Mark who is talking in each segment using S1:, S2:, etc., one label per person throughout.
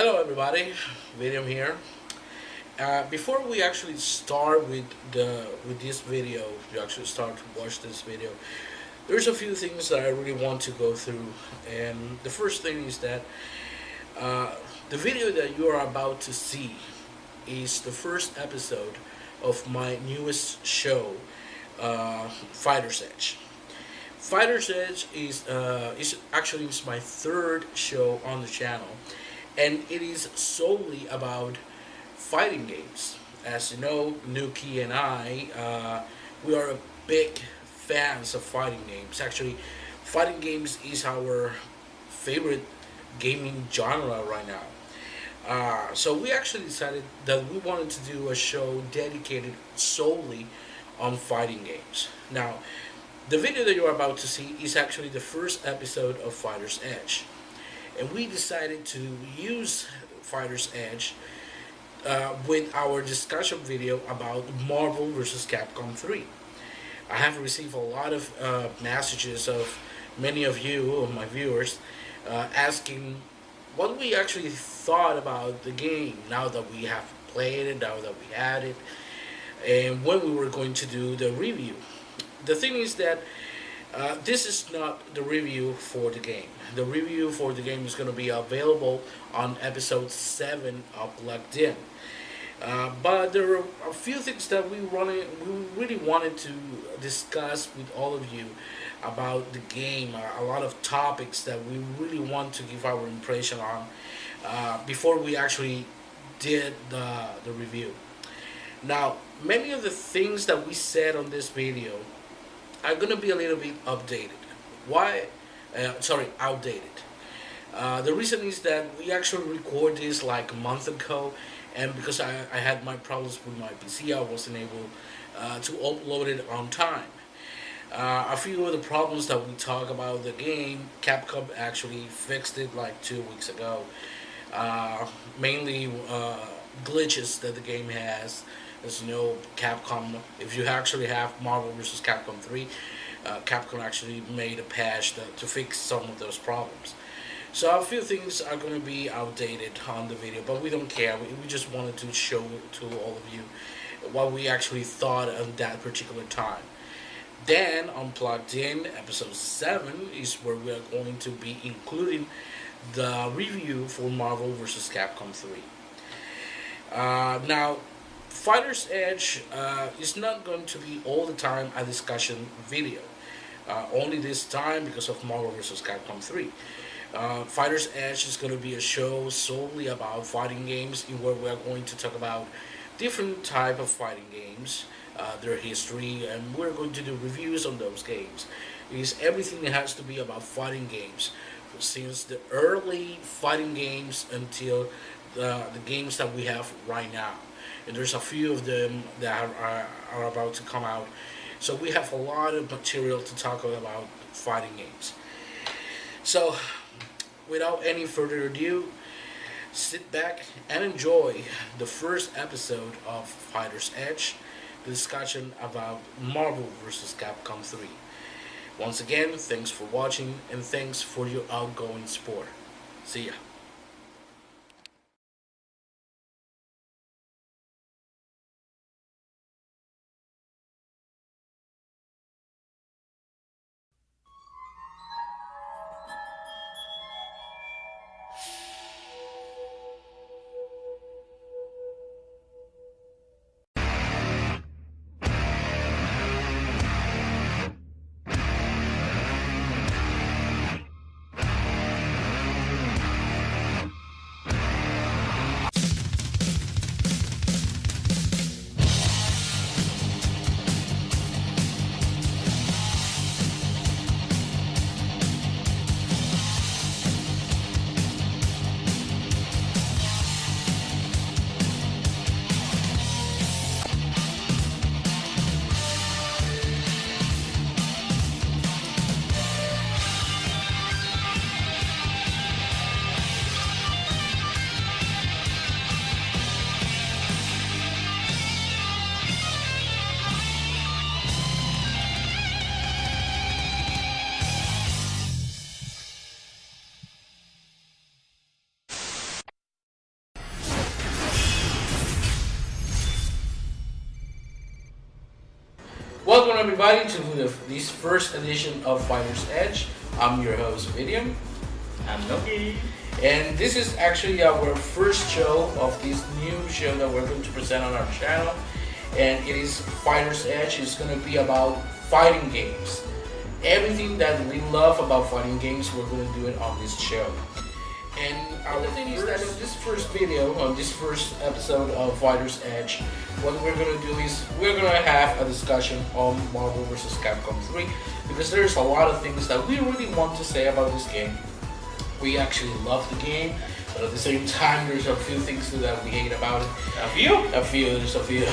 S1: Hello everybody, vidium here. Before we actually start with this video, we actually start to watch this video. There's a few things that I really want to go through, and the first thing is that uh, the video that you are about to see is the first episode of my newest show, Fighter's Edge. Fighter's Edge is actually it's my third show on the channel, and it is solely about fighting games. As you know, Nuki and I, we are big fans of fighting games. Actually, fighting games is our favorite gaming genre right now. So we actually decided that we wanted to do a show dedicated solely on fighting games. Now, the video that you're about to see is actually the first episode of Fighter's Edge. And we decided to use Fighter's Edge with our discussion video about Marvel vs. Capcom 3. I have received a lot of messages of many of you, of my viewers, asking what we actually thought about the game now that we have played it, now that we had it, and when we were going to do the review. The thing is that this is not the review for the game. The review for the game is going to be available on episode 7 of Plugged In. But there are a few things that we really wanted to discuss with all of you about the game. A lot of topics that we really want to give our impression on before we actually did the review. Now, many of the things that we said on this video are going to be a little bit updated. Why? Outdated. The reason is that we actually recorded this like a month ago, and because I had my problems with my PC, I wasn't able to upload it on time. A few of the problems that we talk about the game, Capcom actually fixed it like 2 weeks ago. Mainly glitches that the game has. As you know, Capcom, if you actually have Marvel vs. Capcom 3, Capcom actually made a patch to fix some of those problems. So a few things are going to be outdated on the video, but we don't care. We just wanted to show to all of you what we actually thought of that particular time. Then, on Plugged In, episode 7 is where we are going to be including the review for Marvel vs. Capcom 3. Now, Fighter's Edge is not going to be all the time a discussion video. Only this time because of Marvel vs. Capcom 3. Fighter's Edge is going to be a show solely about fighting games, in where we are going to talk about different type of fighting games, their history, and we're going to do reviews on those games. It's everything that has to be about fighting games, since the early fighting games until the games that we have right now. And there's a few of them that are about to come out. So we have a lot of material to talk about fighting games. So, without any further ado, sit back and enjoy the first episode of Fighter's Edge, the discussion about Marvel vs. Capcom 3. Once again, thanks for watching and thanks for your outgoing support. See ya. everybody to this first edition of Fighter's Edge. I'm your host Vidium.
S2: I'm Noki.
S1: And this is actually our first show of this new show that we're going to present on our channel. And it is Fighter's Edge. It's going to be about fighting games. Everything that we love about fighting games, we're going to do it on this show. And the thing is that in this first video, on this first episode of Fighter's Edge, what we're going to do is we're going to have a discussion on Marvel vs. Capcom 3, because there's a lot of things that we really want to say about this game. We actually love the game, but at the same time there's a few things that we hate about it. There's a few.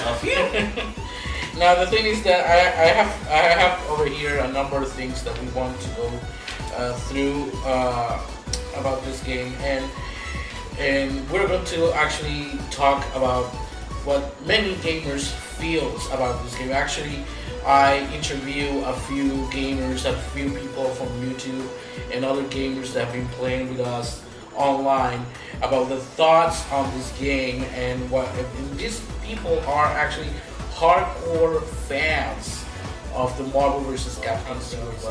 S1: Now the thing is that I have over here a number of things that we want to go through about this game, and we're going to actually talk about what many gamers feels about this game. Actually, I interview a few gamers, a few people from YouTube and other gamers that have been playing with us online about the thoughts on this game, and these people are actually hardcore fans of the Marvel vs. Capcom series.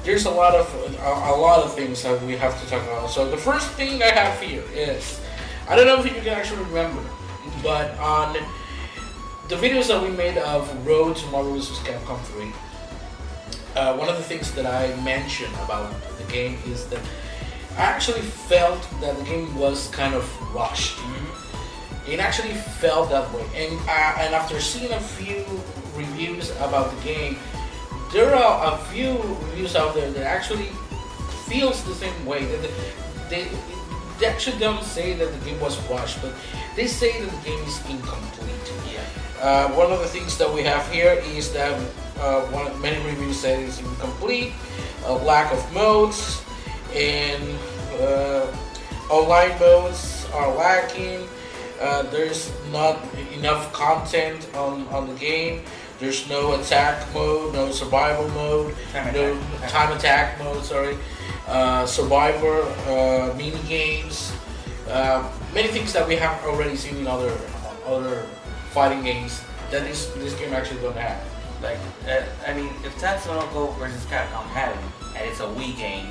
S1: There's a lot of things that we have to talk about. So the first thing I have here is, I don't know if you can actually remember, but on the videos that we made of Road to Marvel vs. Capcom 3, one of the things that I mentioned about the game is that I actually felt that the game was kind of rushed. It actually felt that way, and after seeing a few reviews about the game, there are a few reviews out there that actually feels the same way. That they actually don't say that the game was rushed, but they say that the game is incomplete. One of the things that we have here is that many reviews say it's incomplete, lack of modes, and online modes are lacking. There's not enough content on the game. There's no attack mode, no survival mode, time attack mode. Survivor, mini games, many things that we have already seen in other fighting games that this game actually don't have.
S2: Like, I mean, if Tatsunoko vs. Capcom had it, and it's a Wii game,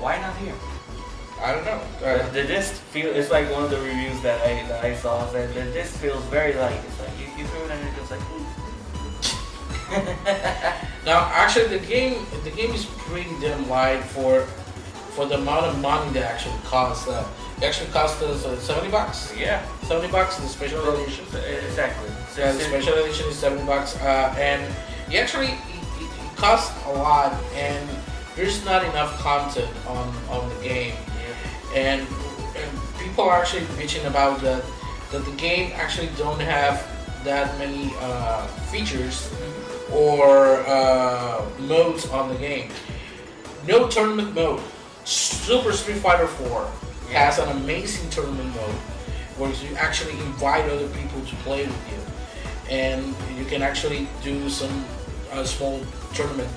S2: why not here?
S1: I don't know.
S2: The disc it's like one of the reviews that I saw said the disc feels very light. It's like you throw it and it goes like.
S1: Now, actually, the game is pretty damn light for the amount of money that actually costs. It actually cost us $70.
S2: Yeah,
S1: $70. The special edition.
S2: Exactly.
S1: Yeah, the special edition is $70, and it costs a lot, and there's not enough content on the game. And people are actually bitching about that the game actually don't have that many features or modes on the game. No tournament mode. Super Street Fighter 4 has an amazing tournament mode where you actually invite other people to play with you, and you can actually do some small tournament.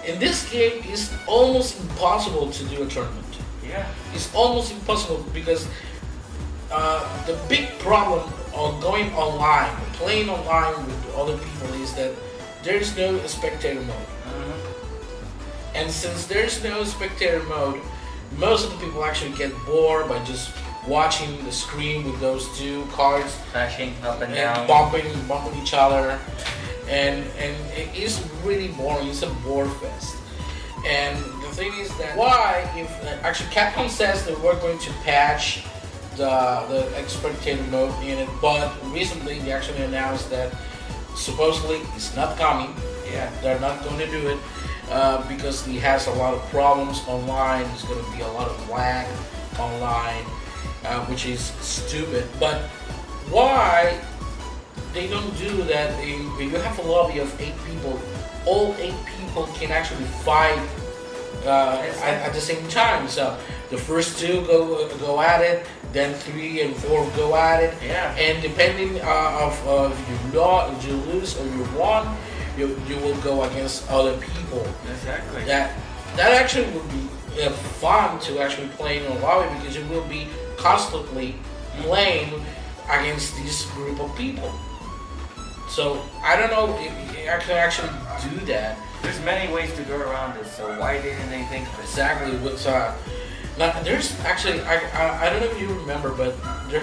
S1: In this game, it's almost impossible to do a tournament.
S2: Yeah,
S1: it's almost impossible because the big problem of going online, playing online with other people, is that there is no spectator mode. And since there's no spectator mode, most of the people actually get bored by just watching the screen with those two cards
S2: flashing up and down,
S1: bumping each other, and it is really boring. It's a bore fest. And the thing is that why, if actually Capcom says that we're going to patch the spectator mode in it, but recently they actually announced that supposedly it's not coming.
S2: Yeah,
S1: they're not going to do it because it has a lot of problems online. There's going to be a lot of lag online, which is stupid. But why they don't do that? If you have a lobby of 8 people, all 8 people can actually fight at the same time. So the first 2 go at it, then 3 and 4 go at it.
S2: Yeah. And
S1: depending of if you lose or you won, you will go against other people.
S2: Exactly.
S1: That actually would be fun to actually play in a lobby, because you will be constantly playing against this group of people. So I don't know if I can actually do that.
S2: There's many ways to go around this, so why didn't they think of it?
S1: Exactly. What's now, there's actually I don't know if you remember, but there,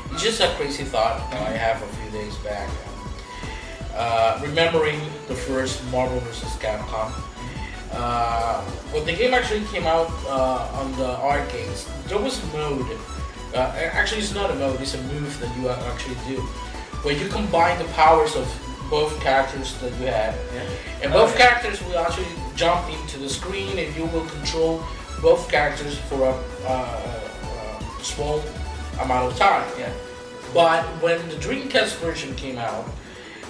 S1: it's just a crazy thought I have a few days back. Remembering the first Marvel vs. Capcom. When the game actually came out on the arcades, there was a mode. Actually, it's not a mode; it's a move that you actually do, where you combine the powers of both characters that you have, and both characters will actually jump into the screen, and you will control both characters for a small amount of time.
S2: Yeah.
S1: But when the Dreamcast version came out,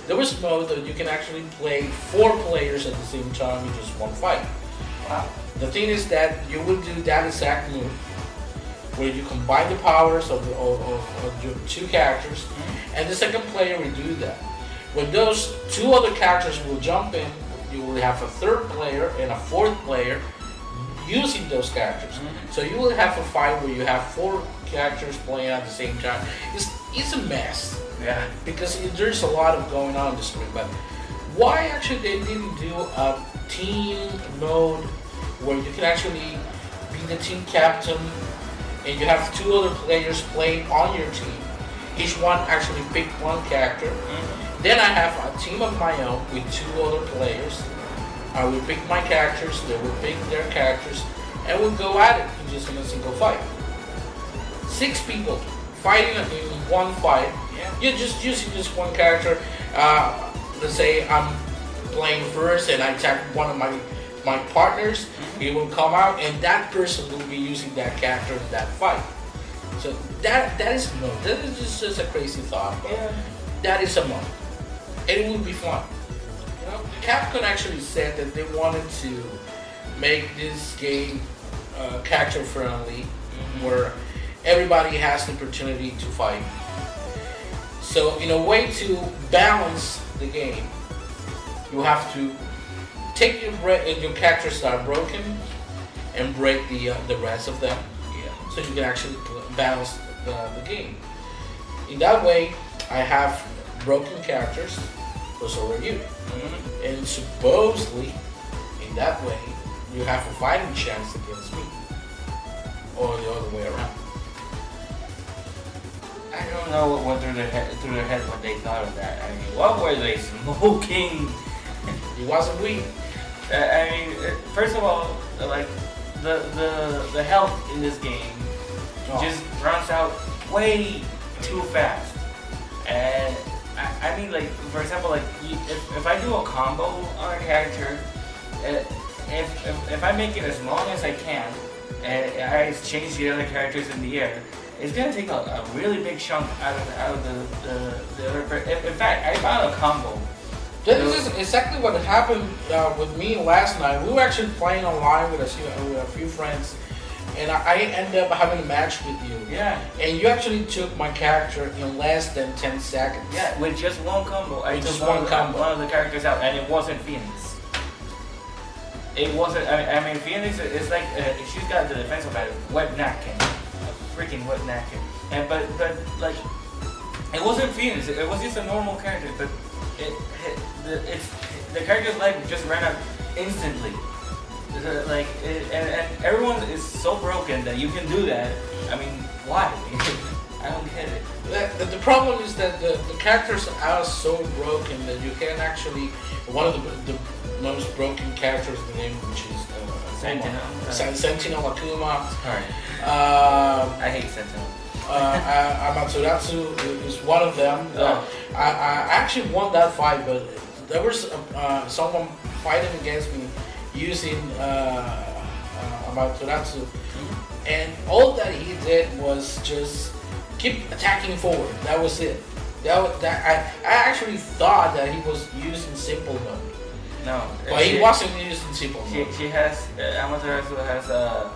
S1: there was a mode that you can actually play 4 players at the same time in just one fight.
S2: Wow.
S1: The thing is that you will do that exact move, where you combine the powers of your 2 characters, and the second player will do that. When those 2 other characters will jump in, you will have a 3rd player and a 4th player using those characters. So you will have a fight where you have 4 characters playing at the same time. It's a mess.
S2: Yeah.
S1: Because there's a lot of going on in the screen. But why actually they didn't do a team mode where you can actually be the team captain and you have 2 other players playing on your team. Each one actually pick one character. Then I have a team of my own with 2 other players. I will pick my characters, they will pick their characters, and we'll go at it just in a single fight. 6 people fighting in one fight. You're just using just one character. Let's say I'm playing first and I attack one of my partners. He will come out and that person will be using that character in that fight. So that is a mode. That is just a crazy thought. But that is a mode. And it would be fun. You know, Capcom actually said that they wanted to make this game character friendly, where everybody has the opportunity to fight. So in a way to balance the game, you have to take your characters that are broken and break the rest of them, so you can actually balance the game. In that way, I have broken characters, but so are you. And supposedly, in that way, you have a fighting chance against me, or the other way around.
S2: I don't know what went through their head when they thought of that. I mean, what were they smoking?
S1: It wasn't weed.
S2: I mean, first of all, like the health in this game just runs out way too fast. And I mean, like, for example, like if I do a combo on a character, if I make it as long as I can, and I change the other characters in the air, it's gonna take a really big chunk out of the other. In fact, I found a combo.
S1: This is exactly what happened with me last night. We were actually playing online with a few friends, and I ended up having a match with you.
S2: Yeah.
S1: And you actually took my character in less than 10 seconds.
S2: Yeah, with just one combo. I
S1: With
S2: took
S1: just one combo.
S2: one of the characters out, and it wasn't Phoenix. It wasn't. I mean, Phoenix is like she's got the defensive wet napkin, a freaking wet napkin. And but like, it wasn't Phoenix. It was just a normal character, but the character's life just ran out instantly. Like, and everyone is so broken that you can do that. I mean, why? I don't get it.
S1: The problem is that the characters are so broken that you can actually, one of the most broken characters in the game, which is Sentinel Akuma.
S2: Sorry. I hate Sentinel.
S1: Amaterasu is one of them. I actually won that fight, but there was someone fighting against me using Amaterasu, and all that he did was just keep attacking forward. That was it. I actually thought that he was using simple mode.
S2: No,
S1: but he wasn't using simple mode.
S2: She has Amaterasu has a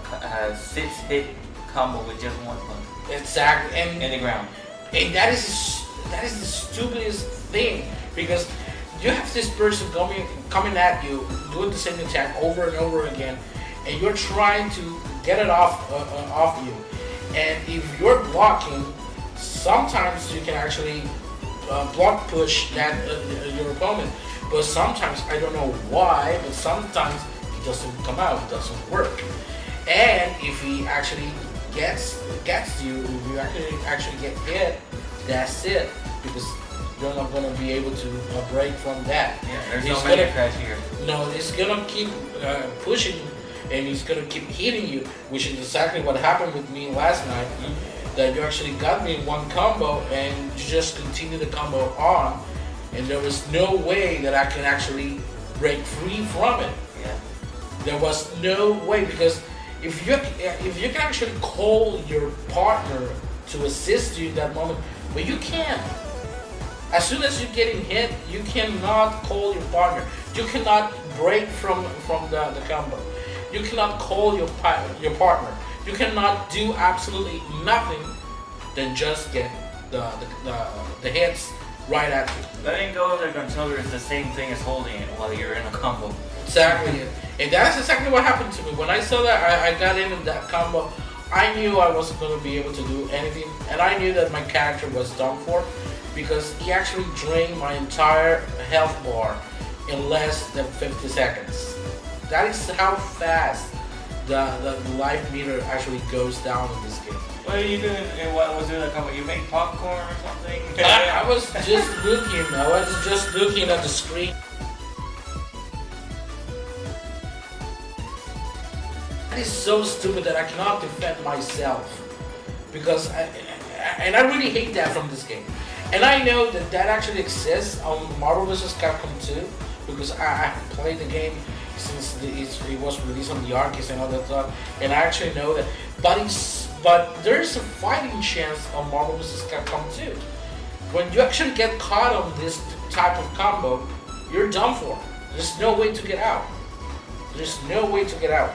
S2: 6-hit combo with just one punch.
S1: Exactly, and
S2: in the ground.
S1: And that is the stupidest thing, because you have this person coming at you, doing the same attack over and over again, and you're trying to get it off you. And if you're blocking, sometimes you can actually block push that your opponent. But sometimes I don't know why, but sometimes it doesn't come out, it doesn't work. And if he actually gets you, if you actually get hit, that's it, because you're not gonna be able to break from that.
S2: Yeah, there's
S1: He's
S2: no mega
S1: gonna-
S2: crash here.
S1: No, it's gonna keep pushing, and he's gonna keep hitting you, which is exactly what happened with me last night. That you actually got me in one combo, and you just continue the combo on, and there was no way that I can actually break free from it.
S2: Yeah.
S1: There was no way, because if you can actually call your partner to assist you in that moment, but you can't. As soon as you're getting hit, you cannot call your partner. You cannot break from the combo. You cannot call your partner. You cannot do absolutely nothing than just get the hits right at you.
S2: Letting go of the controller is the same thing as holding it while you're in a combo.
S1: Exactly. And that's exactly what happened to me. When I saw that I got in that combo, I knew I wasn't going to be able to do anything. And I knew that my character was done for, because he actually drained my entire health bar in less than 50 seconds. That is how fast the life meter actually goes down in this game.
S2: What are you doing? And what was it? Combo? You make popcorn or something?
S1: I was just looking. I was just looking at the screen. That is so stupid that I cannot defend myself, because I really hate that from this game. And I know that actually exists on Marvel vs. Capcom 2, because I played the game since it was released on the arcades and all that stuff, and I actually know that. But there's a fighting chance on Marvel vs. Capcom 2. When you actually get caught on this type of combo, you're done for. There's no way to get out. There's no way to get out.